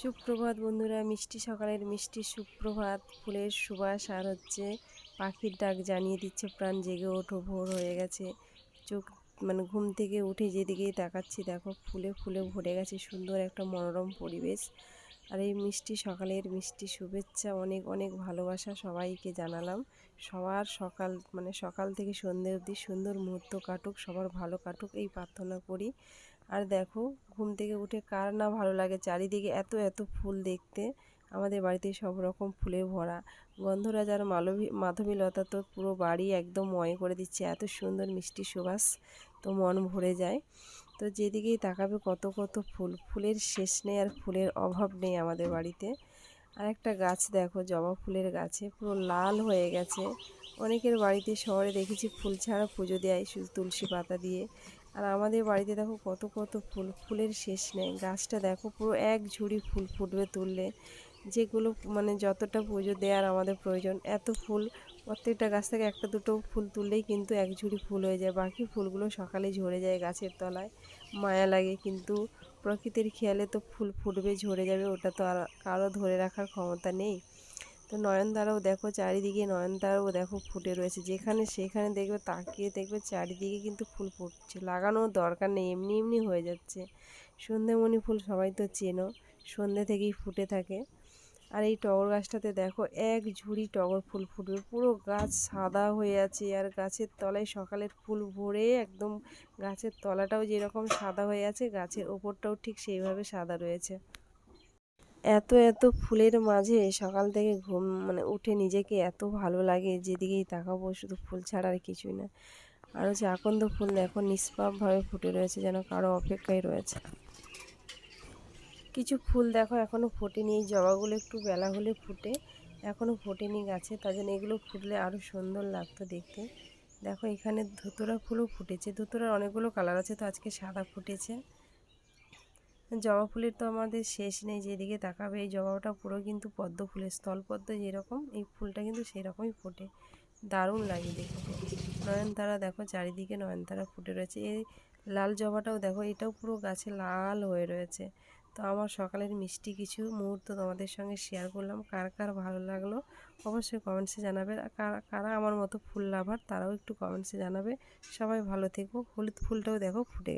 সুপ্রভাত বন্ধুরা, মিষ্টি সকালের মিষ্টি সুপ্রভাত। ফুলের সুবাস আর পাখির ডাক জানিয়ে দিচ্ছে প্রাণ জেগে ওঠো, ভোর হয়ে গেছে। চোখ ঘুম থেকে উঠে যেদিকেই তাকাচ্ছি দেখো ফুলে ফুলে ভরে গেছে, সুন্দর একটা মনোরম পরিবেশ। আর এই মিষ্টি সকালের মিষ্টি শুভেচ্ছা, অনেক অনেক ভালোবাসা সবাইকে জানালাম। সবার সকাল থেকে সন্ধ্যে অবধি সুন্দর মুহূর্ত কাটুক, সবার ভালো কাটুক এই প্রার্থনা করি। আর দেখো, ঘুম থেকে উঠে কার না ভালো লাগে চারিদিকে এত এত ফুল দেখতে। আমাদের বাড়িতে সব রকম ফুলে ভরা। গন্ধরাজ আর মাধবীলতা তো পুরো বাড়ি একদম ময় করে দিচ্ছে, এত সুন্দর মিষ্টি সুবাস, তো মন ভরে যায়। তো যেদিকেই তাকাবে কত কত ফুল, ফুলের শেষ নেই আর ফুলের অভাব নেই আমাদের বাড়িতে। আর একটা গাছ দেখো, জবা ফুলের গাছে পুরো লাল হয়ে গেছে। অনেকের বাড়িতে শহরে দেখেছি ফুল ছাড়া পুজো দেয় শুধু তুলসী পাতা দিয়ে। আর আমাদের বাড়িতে দেখো কত কত ফুল, ফুলের শেষ নেই। গাছটা দেখো পুরো এক ঝুড়ি ফুল ফুটবে তুললে, যেগুলো যতটা পুজো দেওয়ার আমাদের প্রয়োজন এত ফুল। প্রত্যেকটা গাছ থেকে একটা দুটো ফুল তুললেই কিন্তু এক ঝুড়ি ফুল হয়ে যায়। বাকি ফুলগুলো সকালে ঝরে যায় গাছের তলায়, মায়া লাগে। কিন্তু প্রকৃতির খেয়ালে তো ফুল ফুটবে ঝরে যাবে, ওটা তো আর কারো ধরে রাখার ক্ষমতা নেই। তো নয়নতারাও দেখো, চারিদিকে নয়নতারাও দেখো ফুটে রয়েছে, যেখানে সেখানে দেখবে তাকিয়ে দেখবে চারিদিকে কিন্তু ফুল ফুটছে, লাগানোর দরকার নেই, এমনি এমনি হয়ে যাচ্ছে। সন্ধেমণি ফুল সবাই তো চেনো, সন্ধে থেকেই ফুটে থাকে। আর এই টগর গাছটাতে দেখো এক ঝুড়ি টগর ফুল ফুটবে, পুরো গাছ সাদা হয়ে আছে। আর গাছের তলায় সকালের ফুল ভরে একদম, গাছের তলাটাও যেরকম সাদা হয়ে আছে গাছের ওপরটাও ঠিক সেইভাবে সাদা রয়েছে। এত এত ফুলের মাঝে সকাল থেকে ঘুম উঠে নিজেকে এত ভালো লাগে, যেদিকেই তাকাবো শুধু ফুল ছাড়া আর কিছুই না। আর আকন্দ ফুল দেখো নিষ্পাপভাবে ফুটে রয়েছে, যেন কারো অপেক্ষায় রয়েছে। কিছু ফুল দেখো এখনও ফোটেনি, এই জবাগুলো একটু বেলা হলে ফুটে, এখনও ফোটেনি গাছে, তার জন্য এগুলো ফুটলে আরও সুন্দর লাগতো দেখতে। দেখো এখানে ধুতুরা ফুলও ফুটেছে, ধুতুরার অনেকগুলো কালার আছে, তো আজকে সাদা ফুটেছে। জবা ফুলের তো আমাদের শেষ নেই, যেদিকে তাকাবে এই জবাটা পুরো কিন্তু পদ্ম ফুলের, স্থলপদ্ম যেরকম এই ফুলটা কিন্তু সেই রকমই ফোটে, দারুণ লাগে দেখতে। নয়নতারা দেখো চারিদিকে নয়নতারা ফুটে রয়েছে। এই লাল জবাটাও দেখো, এটাও পুরো গাছে লাল হয়ে রয়েছে। তো আমার সকালের মিষ্টি কিছু মুহূর্ত তোমাদের সঙ্গে শেয়ার করলাম। কার কার ভালো লাগলো অবশ্যই কমেন্টসে জানাবে। আর কারা আমার মতো ফুল লাভার তারাও একটু কমেন্টসে জানাবে। সবাই ভালো থেকো। হলুদ ফুলটাও দেখো ফুটে